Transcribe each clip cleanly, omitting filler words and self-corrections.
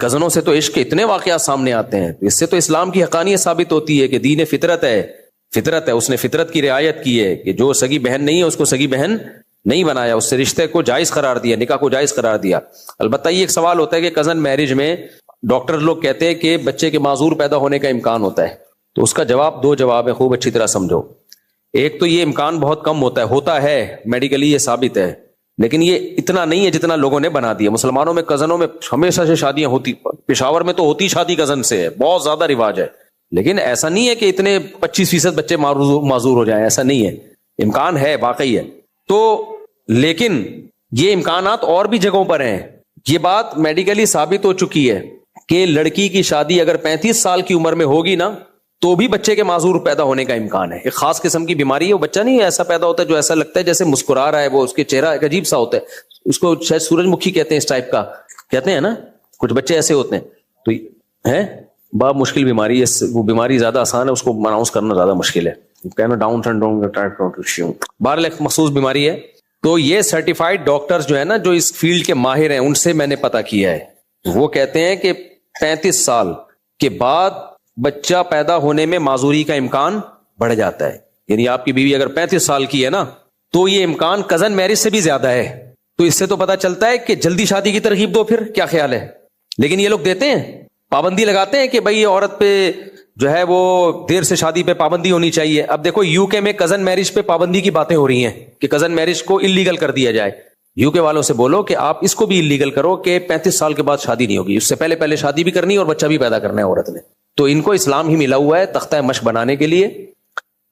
کزنوں سے تو عشق کے اتنے واقعات سامنے آتے ہیں. تو اس سے تو اسلام کی حقانیت ثابت ہوتی ہے کہ دین فطرت ہے. فطرت ہے, اس نے فطرت کی رعایت کی ہے کہ جو سگی بہن نہیں ہے اس کو سگی بہن نہیں بنایا, اس سے رشتے کو جائز قرار دیا, نکاح کو جائز قرار دیا. البتہ یہ ایک سوال ہوتا ہے کہ کزن میرج میں ڈاکٹر لوگ کہتے ہیں کہ بچے کے معذور پیدا ہونے کا امکان ہوتا ہے. تو اس کا جواب, دو جواب ہے, خوب اچھی طرح سمجھو. ایک تو یہ امکان بہت کم ہوتا ہے میڈیکلی یہ ثابت ہے, لیکن یہ اتنا نہیں ہے جتنا لوگوں نے بنا دیا. مسلمانوں میں کزنوں میں ہمیشہ سے شادیاں ہوتی, پشاور میں تو ہوتی شادی کزن سے ہے, بہت زیادہ رواج ہے. لیکن ایسا نہیں ہے کہ اتنے 25% بچے معذور ہو جائیں, ایسا نہیں ہے, امکان ہے, واقعی ہے. تو لیکن یہ امکانات اور بھی جگہوں پر ہیں. یہ بات میڈیکلی ثابت ہو چکی ہے کہ لڑکی کی شادی اگر 35 سال کی عمر میں ہوگی نا تو بھی بچے کے معذور پیدا ہونے کا امکان ہے. ایک خاص قسم کی بیماری ہے, وہ بچہ نہیں ایسا پیدا ہوتا ہے جو ایسا لگتا ہے جیسے مسکرا رہا ہے, وہ اس کے چہرہ ایک عجیب سا ہوتا ہے, اس کو شاید سورج مکھی کہتے ہیں, اس ٹائپ کا کہتے ہیں نا, کچھ بچے ایسے ہوتے ہیں. تو ہے بہت مشکل بیماری ہے, وہ بیماری زیادہ آسان ہے, اس کو اناؤنس کرنا زیادہ مشکل ہے, کہنا ڈاؤن سنڈروم بہرحال ایک مخصوص بیماری ہے. تو یہ سرٹیفائڈ ڈاکٹرز جو ہے نا, جو اس فیلڈ کے ماہر ہیں, ان سے میں نے پتا کیا ہے, وہ کہتے ہیں کہ 35 سال کے بعد بچہ پیدا ہونے میں معذوری کا امکان بڑھ جاتا ہے. یعنی آپ کی بیوی اگر 35 سال کی ہے نا تو یہ امکان کزن میرج سے بھی زیادہ ہے. تو اس سے تو پتا چلتا ہے کہ جلدی شادی کی ترغیب دو, پھر کیا خیال ہے. لیکن یہ لوگ دیتے ہیں, پابندی لگاتے ہیں کہ بھائی عورت پہ جو ہے وہ دیر سے شادی پہ پابندی ہونی چاہیے. اب دیکھو یو کے میں کزن میرج پہ پابندی کی باتیں ہو رہی ہیں کہ کزن میرج کو انلیگل کر دیا جائے. یو کے والوں سے بولو کہ آپ اس کو بھی انلیگل کرو کہ 35 سال کے بعد شادی نہیں ہوگی, اس سے پہلے شادی بھی کرنی ہے اور بچہ بھی پیدا کرنا ہے عورت نے. تو ان کو اسلام ہی ملا ہوا ہے تختہ مشق بنانے کے لیے.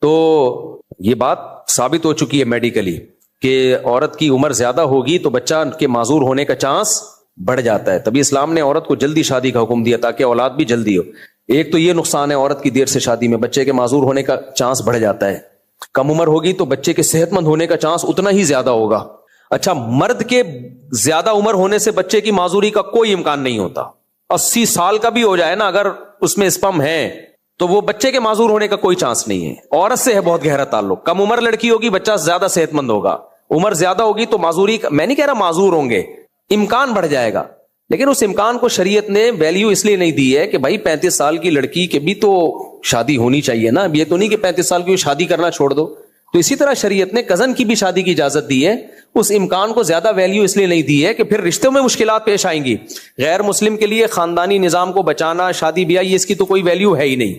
تو یہ بات ثابت ہو چکی ہے میڈیکلی کہ عورت کی عمر زیادہ ہوگی تو بچہ کے معذور ہونے کا چانس بڑھ جاتا ہے. تبھی اسلام نے عورت کو جلدی شادی کا حکم دیا تاکہ اولاد بھی جلدی ہو. ایک تو یہ نقصان ہے عورت کی دیر سے شادی میں, بچے کے معذور ہونے کا چانس بڑھ جاتا ہے. کم عمر ہوگی تو بچے کے صحت مند ہونے کا چانس اتنا ہی زیادہ ہوگا. اچھا, مرد کے زیادہ عمر ہونے سے بچے کی معذوری کا کوئی امکان نہیں ہوتا. 80 سال کا بھی ہو جائے نا اگر اس میں اسپم ہے تو وہ بچے کے معذور ہونے کا کوئی چانس نہیں ہے. عورت سے ہے بہت گہرا تعلق. کم عمر لڑکی ہوگی بچہ زیادہ صحت مند ہوگا, عمر زیادہ ہوگی تو معذوری کا, میں نہیں کہہ رہا معذور ہوں گے, امکان بڑھ جائے گا. لیکن اس امکان کو شریعت نے ویلیو اس لیے نہیں دی ہے کہ بھائی 35 سال کی لڑکی کے بھی تو شادی ہونی چاہیے نا. یہ تو نہیں کہ 35 سال کی شادی کرنا چھوڑ دو. تو اسی طرح شریعت نے کزن کی بھی شادی کی اجازت دی ہے. اس امکان کو زیادہ ویلیو اس لیے نہیں دی ہے کہ پھر رشتوں میں مشکلات پیش آئیں گی. غیر مسلم کے لیے خاندانی نظام کو بچانا, شادی بیاہ, یہ اس کی تو کوئی ویلیو ہے ہی نہیں.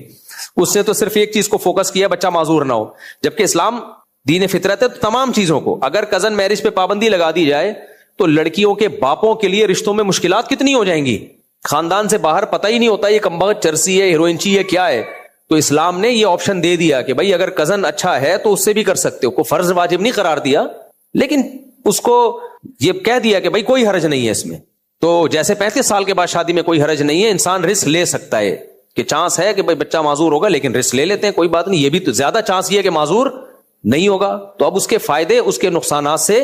اس نے تو صرف ایک چیز کو فوکس کیا, بچہ معذور نہ ہو. جبکہ اسلام دین فطرت ہے, تو تمام چیزوں کو, اگر کزن میرج پہ پابندی لگا دی جائے تو لڑکیوں کے باپوں کے لیے رشتوں میں مشکلات کتنی ہو جائیں گی. خاندان سے باہر پتہ ہی نہیں ہوتا یہ کمبخت چرسی ہے, ہیروئنچی ہے, کیا ہے. تو اسلام نے یہ آپشن دے دیا کہ بھائی اگر کزن اچھا ہے تو اس سے بھی کر سکتے ہو. کوئی فرض واجب نہیں قرار دیا, لیکن اس کو یہ کہہ دیا کہ بھائی کوئی حرج نہیں ہے اس میں. تو جیسے 35 سال کے بعد شادی میں کوئی حرج نہیں ہے, انسان رسک لے سکتا ہے کہ چانس ہے کہ بھائی بچہ معذور ہوگا, لیکن رسک لے لیتے ہیں, کوئی بات نہیں. یہ بھی تو زیادہ چانس یہ ہے کہ معذور نہیں ہوگا, تو اب اس کے فائدے اس کے نقصانات سے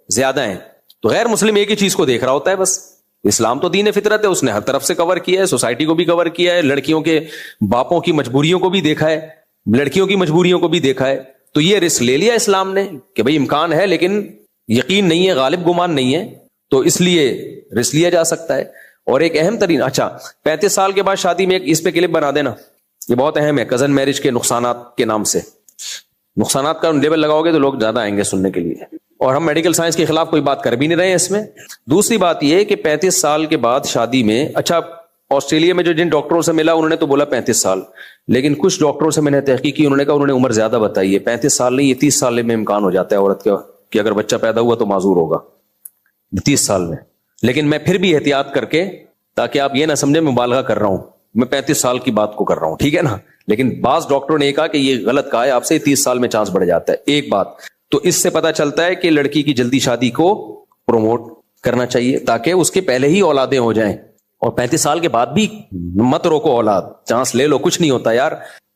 زیادہ ہیں. تو غیر مسلم ایک ہی چیز کو دیکھ رہا ہوتا ہے بس. اسلام تو دین فطرت ہے, اس نے ہر طرف سے کور کیا ہے, سوسائٹی کو بھی کور کیا ہے, لڑکیوں کے باپوں کی مجبوریوں کو بھی دیکھا ہے, لڑکیوں کی مجبوریوں کو بھی دیکھا ہے. تو یہ رسک لے لیا اسلام نے کہ بھئی امکان ہے لیکن یقین نہیں ہے, غالب گمان نہیں ہے, تو اس لیے رسک لیا جا سکتا ہے. اور ایک اہم ترین, اچھا 35 سال کے بعد شادی میں اس پہ کلپ بنا دینا, یہ بہت اہم ہے. کزن میرج کے نقصانات کے نام سے, نقصانات کا لیبل لگاؤ گے تو لوگ زیادہ آئیں گے سننے کے لیے. اور ہم میڈیکل سائنس کے خلاف کوئی بات کر بھی نہیں رہے ہیں اس میں. دوسری بات یہ کہ 35 سال کے بعد شادی میں, اچھا آسٹریلیا میں جو جن ڈاکٹروں سے ملا انہوں نے تو بولا 35 سال, لیکن کچھ ڈاکٹروں سے میں نے تحقیق کی, انہوں نے کہا انہوں نے عمر زیادہ بتائی ہے. 35 سال نہیں, یہ 30 سال میں امکان ہو جاتا ہے عورت کا کہ اگر بچہ پیدا ہوا تو معذور ہوگا 30 سال میں. لیکن میں پھر بھی احتیاط کر کے, تاکہ آپ یہ نہ سمجھیں میں مبالغہ کر رہا ہوں, میں 35 سال کی بات کو کر رہا ہوں, ٹھیک ہے نا. لیکن بعض ڈاکٹروں نے کہا کہ یہ غلط کہا ہے آپ سے, 30 سال میں چانس بڑھ جاتا ہے. ایک بات تو اس سے پتا چلتا ہے کہ لڑکی کی جلدی شادی کو پروموٹ کرنا چاہیے تاکہ اس کے پہلے ہی اولادیں ہو جائیں. اور 35 سال کے بعد بھی مت روکو اولاد, چانس لے لو, کچھ نہیں ہوتا یار.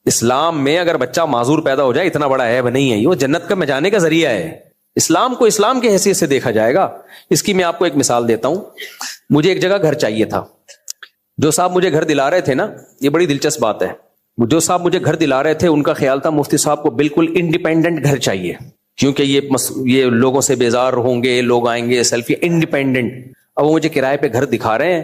اسلام میں اگر بچہ معذور پیدا ہو جائے اتنا بڑا عیب نہیں ہے, یہ جنت کا میں جانے کا ذریعہ ہے. اسلام کو اسلام کے حیثیت سے دیکھا جائے گا. اس کی میں آپ کو ایک مثال دیتا ہوں. مجھے ایک جگہ گھر چاہیے تھا, جو صاحب مجھے گھر دلا رہے تھے نا, یہ بڑی دلچسپ بات ہے, جو صاحب مجھے گھر دلا رہے تھے ان کا خیال تھا مفتی صاحب کو بالکل انڈیپینڈنٹ گھر چاہیے, کیونکہ یہ لوگوں سے بیزار ہوں گے, لوگ آئیں گے, سیلفی, انڈیپینڈنٹ. اب وہ مجھے کرائے پہ گھر دکھا رہے ہیں,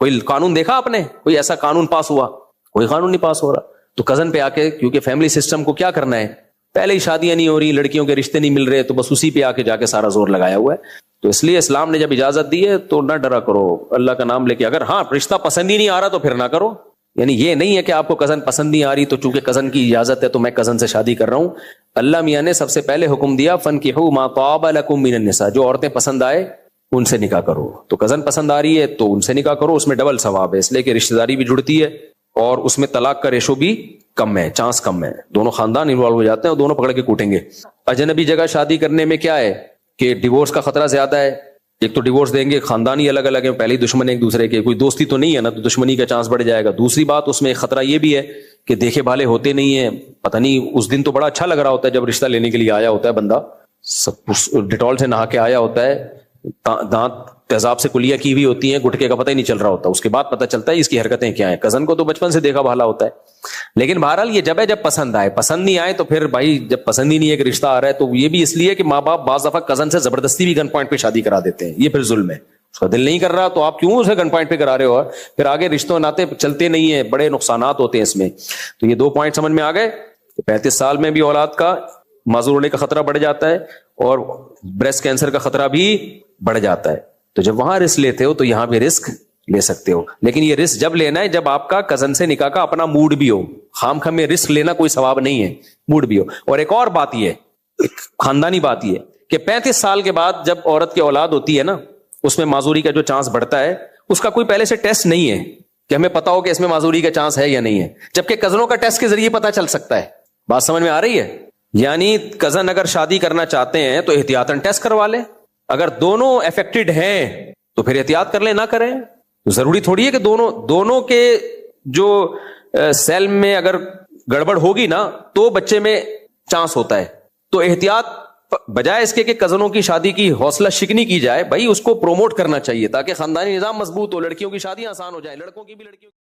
کوئی قانون دیکھا آپ نے؟ کوئی ایسا قانون پاس ہوا؟ کوئی قانون نہیں پاس ہو رہا. تو کزن پہ آ کے، کیونکہ فیملی سسٹم کو کیا کرنا ہے، پہلے ہی شادیاں نہیں ہو رہی، لڑکیوں کے رشتے نہیں مل رہے، تو بس اسی پہ آ کے جا کے سارا زور لگایا ہوا ہے. تو اس لیے اسلام نے جب اجازت دی ہے تو نہ ڈرا کرو، اللہ کا نام لے کے. اگر ہاں رشتہ پسند ہی نہیں آ رہا تو پھر نہ کرو. یعنی یہ نہیں ہے کہ آپ کو کزن پسند نہیں آ رہی تو چونکہ کزن کی اجازت ہے تو میں کزن سے شادی کر رہا ہوں. اللہ میاں نے سب سے پہلے حکم دیا فَانْكِحُوا مَا طَابَ لَكُم مِّنَ النِّسَاء، جو عورتیں پسند آئے ان سے نکاح کرو. تو کزن پسند آ رہی ہے تو ان سے نکاح کرو، اس میں ڈبل ثواب ہے، اس لیے کہ رشتہ داری بھی جڑتی ہے اور اس میں طلاق کا ریشو بھی کم ہے، چانس کم ہے. دونوں خاندان انوالو ہو جاتے ہیں اور دونوں پکڑ کے کوٹیں گے. اجنبی جگہ شادی کرنے میں کیا ہے کہ ڈیورس کا خطرہ زیادہ ہے. ایک تو ڈیورس دیں گے، خاندان ہی الگ الگ ہیں، پہلے دشمن ایک دوسرے کے، کوئی دوستی تو نہیں ہے نا، تو دشمنی کا چانس بڑھ جائے گا. دوسری بات اس میں ایک خطرہ یہ بھی ہے کہ دیکھے بھالے ہوتے نہیں ہیں، پتہ نہیں اس دن تو بڑا اچھا لگ رہا ہوتا ہے جب رشتہ لینے کے لیے آیا ہوتا ہے بندہ، سب ڈیٹول سے نہا کے آیا ہوتا ہے، دانت تیزاب سے کلیاں کی ہوئی ہوتی ہیں، گٹکے کا پتہ ہی نہیں چل رہا ہوتا، اس کے بعد پتہ چلتا ہے اس کی حرکتیں کیا ہیں. کزن کو تو بچپن سے دیکھا بھالا ہوتا ہے. لیکن بہرحال یہ جب ہے جب پسند آئے، پسند نہیں آئے تو پھر بھائی جب پسند ہی نہیں ہے کہ رشتہ آ رہا ہے تو یہ بھی اس لیے کہ ماں باپ بعض دفعہ کزن سے زبردستی بھی گن پوائنٹ پہ شادی کرا دیتے ہیں، یہ پھر ظلم ہے. اس کا دل نہیں کر رہا تو آپ کیوں اسے گن پوائنٹ پہ کرا رہے ہو؟ پھر آگے رشتوں ناطے چلتے نہیں ہیں، بڑے نقصانات ہوتے ہیں اس میں. تو یہ 2 پوائنٹ سمجھ میں آ گئے. 35 سال میں بھی اولاد کا معذور ہونے کا خطرہ بڑھ جاتا ہے اور بریسٹ کینسر کا خطرہ بھی بڑھ جاتا ہے. تو جب وہاں رسک لیتے ہو تو یہاں بھی رسک لے سکتے ہو، لیکن یہ رسک جب لینا ہے جب آپ کا کزن سے نکاح کا اپنا موڈ بھی ہو. خام خام میں رسک لینا کوئی ثواب نہیں ہے، موڈ بھی ہو. اور ایک اور بات یہ ہے، خاندانی بات یہ ہے کہ 35 سال کے بعد جب عورت کی اولاد ہوتی ہے نا، اس میں معذوری کا جو چانس بڑھتا ہے اس کا کوئی پہلے سے ٹیسٹ نہیں ہے کہ ہمیں پتا ہو کہ اس میں معذوری کا چانس ہے یا نہیں ہے، جبکہ کزنوں کا ٹیسٹ کے ذریعے پتا چل سکتا ہے. بات سمجھ میں آ رہی ہے؟ یعنی کزن اگر شادی کرنا چاہتے ہیں تو احتیاطاً ٹیسٹ کروا لیں. اگر دونوں افیکٹڈ ہیں تو پھر احتیاط کر لیں، نہ کریں. ضروری تھوڑی ہے کہ دونوں کے جو سیل میں اگر گڑبڑ ہوگی نا تو بچے میں چانس ہوتا ہے. تو احتیاط بجائے اس کے کہ کزنوں کی شادی کی حوصلہ شکنی کی جائے، بھائی اس کو پروموٹ کرنا چاہیے تاکہ خاندانی نظام مضبوط ہو، لڑکیوں کی شادیاں آسان ہو جائیں، لڑکوں کی بھی لڑکیوں